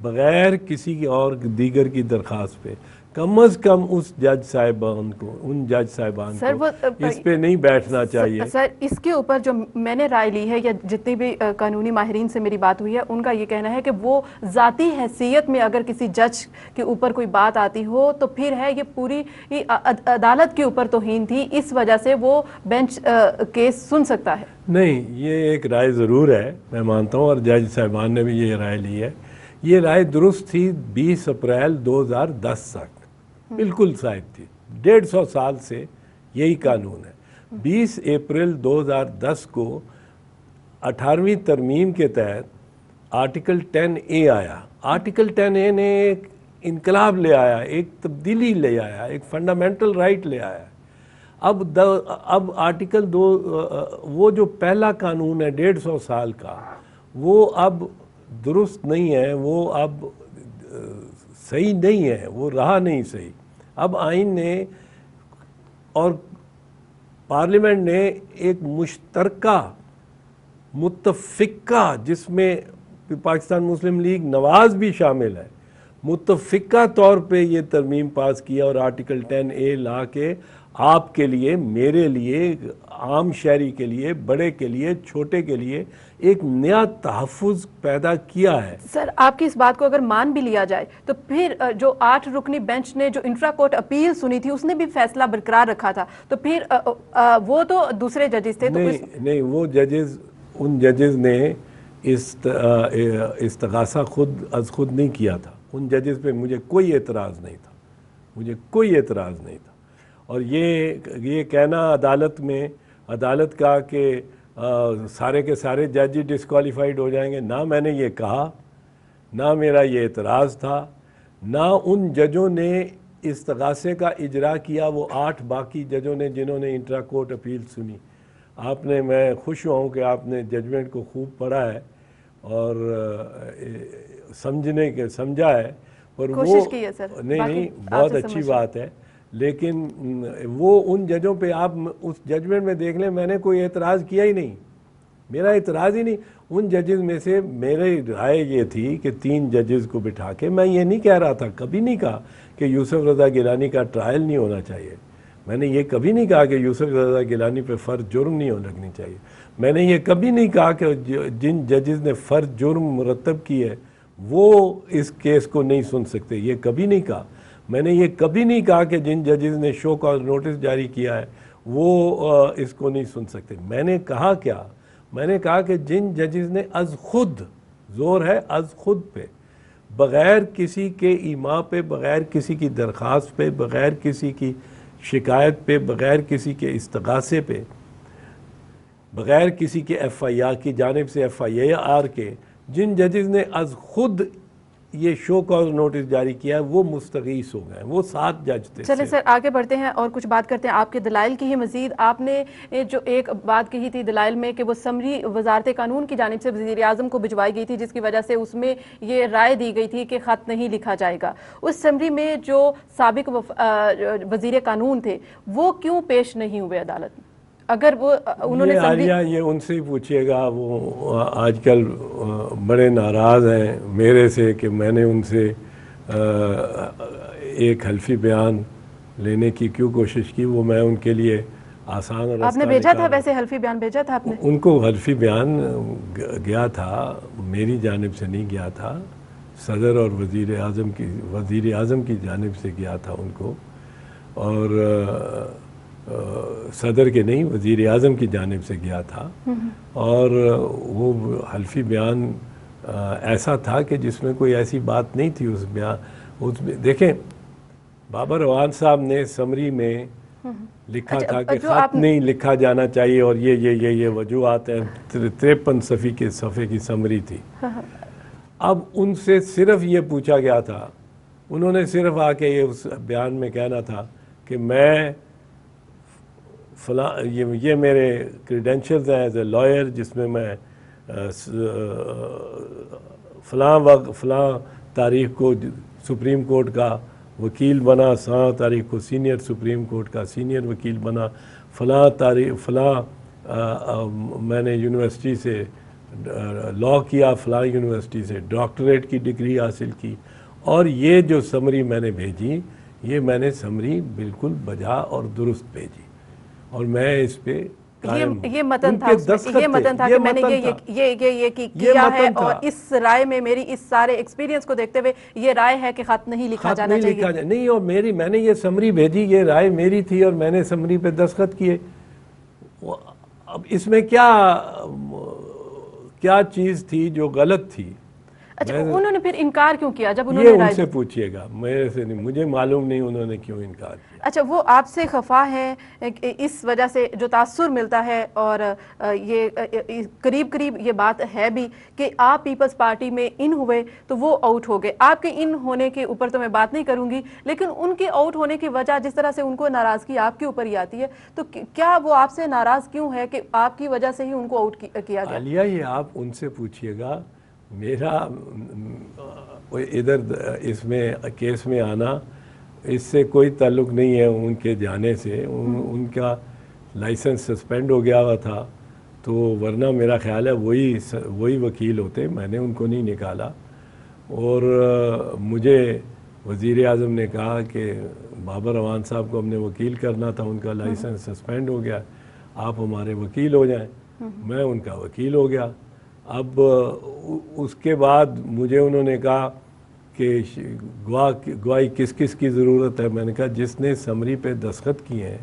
بغیر کسی کی اور دیگر کی درخواست پہ کم از کم اس جج صاحبان کو اس پہ نہیں بیٹھنا چاہیے. سر اس کے اوپر جو میں نے رائے لی ہے یا جتنی بھی قانونی ماہرین سے میری بات ہوئی ہے ان کا یہ کہنا ہے کہ وہ ذاتی حیثیت میں اگر کسی جج کے اوپر کوئی بات آتی ہو تو پھر ہے یہ پوری عدالت کے اوپر توہین تھی, اس وجہ سے وہ بینچ کیس سن سکتا ہے. نہیں, یہ ایک رائے ضرور ہے, میں مانتا ہوں, اور جج صاحبان نے بھی یہ رائے لی ہے. یہ رائے درست تھی 20 اپریل 2010 تک, بالکل صاحب تھی. 150 سال سے یہی قانون ہے. 20 اپریل 2010 کو 18ویں ترمیم کے تحت آرٹیکل 10A آیا. آرٹیکل 10A نے ایک انقلاب لے آیا, ایک تبدیلی لے آیا, ایک فنڈامنٹل رائٹ لے آیا. اب آرٹیکل 2 وہ جو پہلا قانون ہے 150 سال کا, وہ اب درست نہیں ہے, وہ اب صحیح نہیں ہے, وہ رہا نہیں صحیح. اب آئین نے اور پارلیمنٹ نے ایک مشترکہ متفقہ, جس میں پاکستان مسلم لیگ نواز بھی شامل ہے, متفقہ طور پہ یہ ترمیم پاس کیا اور آرٹیکل 10A لا کے آپ کے لیے, میرے لیے, عام شہری کے لیے, بڑے کے لیے, چھوٹے کے لیے ایک نیا تحفظ پیدا کیا ہے. سر آپ کی اس بات کو اگر مان بھی لیا جائے تو پھر جو 8 رکنی بینچ نے جو انٹرا کورٹ اپیل سنی تھی اس نے بھی فیصلہ برقرار رکھا تھا, تو پھر وہ تو دوسرے ججز تھے. نہیں, وہ ججز, ان ججز نے استغاثہ خود نہیں کیا تھا. ان ججز پہ مجھے کوئی اعتراض نہیں تھا, اور یہ کہنا عدالت کا کہ سارے کے سارے جج ڈسکوالیفائڈ ہو جائیں گے, نہ میں نے یہ کہا, نہ میرا یہ اعتراض تھا, نہ ان ججوں نے استغاثے کا اجرا کیا, وہ 8 باقی ججوں نے جنہوں نے انٹرا کورٹ اپیل سنی. میں خوش ہوں کہ آپ نے ججمنٹ کو خوب پڑھا ہے اور سمجھا ہے, پر وہ نہیں بہت اچھی بات ہے, لیکن وہ ان ججوں پہ آپ اس ججمنٹ میں دیکھ لیں, میں نے کوئی اعتراض کیا ہی نہیں, میرا اعتراض ہی نہیں. ان ججز میں سے میری رائے یہ تھی کہ 3 ججز کو بٹھا کے, میں یہ نہیں کہہ رہا تھا, کبھی نہیں کہا کہ یوسف رضا گیلانی کا ٹرائل نہیں ہونا چاہیے, میں نے یہ کبھی نہیں کہا کہ یوسف رضا گیلانی پہ فرض جرم نہیں لگنی چاہیے, میں نے یہ کبھی نہیں کہا کہ جن ججز نے فرض جرم مرتب کی ہے وہ اس کیس کو نہیں سن سکتے, یہ کبھی نہیں کہا. میں نے یہ کبھی نہیں کہا کہ جن ججز نے شو کاز نوٹس جاری کیا ہے وہ اس کو نہیں سن سکتے. میں نے کہا کیا, میں نے کہا کہ جن ججز نے از خود, زور ہے از خود پہ, بغیر کسی کے ایما پہ, بغیر کسی کی درخواست پہ, بغیر کسی کی شکایت پہ, بغیر کسی کے استغاثے پہ, بغیر کسی کے FIR کی جانب سے FIR کے, جن ججز نے از خود یہ شو کاز نوٹس جاری کیا ہے وہ مستغیث ہو گئے, وہ 7 جج تھے. چلیں سر آگے بڑھتے ہیں اور کچھ بات کرتے ہیں آپ کے دلائل کی ہی مزید. آپ نے جو ایک بات کہی تھی دلائل میں کہ وہ سمری وزارت قانون کی جانب سے وزیر اعظم کو بھجوائی گئی تھی, جس کی وجہ سے اس میں یہ رائے دی گئی تھی کہ خط نہیں لکھا جائے گا. اس سمری میں جو سابق وزیر قانون تھے وہ کیوں پیش نہیں ہوئے عدالت میں؟ اگر وہ انہوں نے یہ ان سے ہی پوچھیے گا, وہ آج کل بڑے ناراض ہیں میرے سے کہ میں نے ان سے ایک حلفی بیان لینے کی کیوں کوشش کی. وہ میں ان کے لیے آسان اور آپ نے بھیجا تھا, ویسے حلفی بیان بھیجا تھا آپ نے؟ ان کو حلفی بیان گیا تھا, میری جانب سے نہیں گیا تھا, صدر اور وزیر اعظم کی جانب سے گیا تھا ان کو, اور صدر کے نہیں وزیر اعظم کی جانب سے گیا تھا. اور وہ حلفی بیان ایسا تھا کہ جس میں کوئی ایسی بات نہیں تھی. اس میں دیکھیں, بابر روان صاحب نے سمری میں لکھا تھا کہ خط نہیں لکھا جانا چاہیے, اور یہ وجوہات ہیں. 53 صفحے کی سمری تھی. اب ان سے صرف یہ پوچھا گیا تھا, انہوں نے صرف آ کے یہ اس بیان میں کہنا تھا کہ میں فلاں, یہ میرے کریڈینشلز ہیں ایز اے لائر, جس میں میں فلاں تاریخ کو سپریم کورٹ کا وکیل بنا, فلاں تاریخ کو سینئر سپریم کورٹ کا سینئر وکیل بنا, فلاں میں نے یونیورسٹی سے لا کیا فلاں یونیورسٹی سے، ڈاکٹریٹ کی ڈگری حاصل کی، اور یہ جو سمری میں نے بھیجی، یہ میں نے سمری بالکل بجا اور درست بھیجی، اور میں اس پہ یہ متن تھا، یہ متن تھا کہ میں نے یہ کیا ہے، اور اس رائے میں میری اس سارے ایکسپیرینس کو دیکھتے ہوئے یہ رائے ہے کہ خط نہیں لکھا جانا چاہیے۔ نہیں، اور میں نے یہ سمری بھیجی، یہ رائے میری تھی اور میں نے سمری پہ دستخط کیے۔ اب اس میں کیا چیز تھی جو غلط تھی؟ اچھا، انہوں نے پھر انکار کیوں کیا جب انہوں یہ نے ان سے پوچھئے گا، میرے سے نہیں، مجھے معلوم نہیں انہوں نے کیوں انکار کیا۔ اچھا، وہ آپ سے خفا ہے اس وجہ سے جو تاثر ملتا ہے، اور یہ قریب یہ بات ہے بھی کہ آپ پیپلز پارٹی میں ان ہوئے تو وہ آؤٹ ہو گئے۔ آپ کے ان ہونے کے اوپر تو میں بات نہیں کروں گی، لیکن ان کے آؤٹ ہونے کی وجہ جس طرح سے ان کو ناراضگی آپ کے اوپر ہی آتی ہے، تو کیا وہ آپ سے ناراض کیوں ہے کہ آپ کی وجہ سے ہی ان کو آؤٹ کیا گیا؟ عالیہ، یہ آپ ان سے پوچھئے گا، میرا ادھر اس میں کیس میں آنا اس سے کوئی تعلق نہیں ہے ان کے جانے سے۔ ان کا لائسنس سسپینڈ ہو گیا ہوا تھا، تو ورنہ میرا خیال ہے وہی وکیل ہوتے، میں نے ان کو نہیں نکالا۔ اور مجھے وزیر اعظم نے کہا کہ بابر اعوان صاحب کو ہم نے وکیل کرنا تھا، ان کا لائسنس سسپینڈ ہو گیا، آپ ہمارے وکیل ہو جائیں۔ میں ان کا وکیل ہو گیا۔ اب اس کے بعد مجھے انہوں نے کہا کہ گواہی کس کی ضرورت ہے؟ میں نے کہا جس نے سمری پہ دستخط کیے ہیں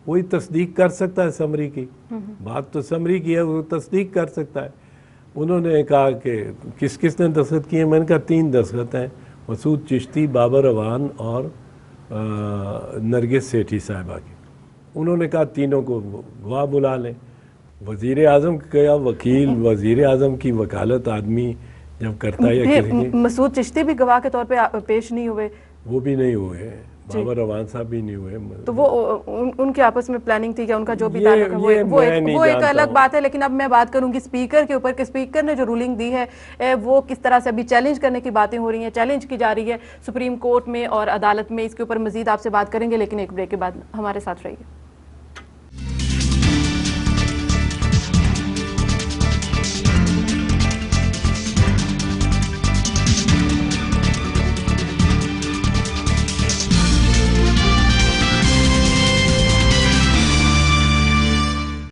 وہی تصدیق کر سکتا ہے سمری کی، بات تو سمری کی ہے، وہ تصدیق کر سکتا ہے۔ انہوں نے کہا کہ کس نے دستخط کیے ہیں؟ میں نے کہا 3 دستخط ہیں، مسعود چشتی، بابر اعوان اور نرگس سیٹھی صاحبہ کی۔ انہوں نے کہا تینوں کو گواہ بلا لیں۔ وزیر اعظم کا وکیل، وزیر اعظم کی وکالت آدمی جب کرتا ہے، مسعود چشتی بھی گواہ کے طور پہ پیش نہیں ہوئے، وہ بھی نہیں ہوئے، بابر اعوان صاحب بھی نہیں ہوئے، تو وہ ان کے آپس میں پلاننگ تھی کہ ان کا جو بھی تعلق ہے وہ ایک الگ بات ہے۔ لیکن اب میں بات کروں گی اسپیکر کے اوپر کہ اسپیکر نے جو رولنگ دی ہے وہ کس طرح سے ابھی چیلنج کرنے کی باتیں ہو رہی ہیں، چیلنج کی جا رہی ہے سپریم کورٹ میں اور عدالت میں۔ اس کے اوپر مزید آپ سے بات کریں گے، لیکن ایک بریک کے بعد ہمارے ساتھ رہیے۔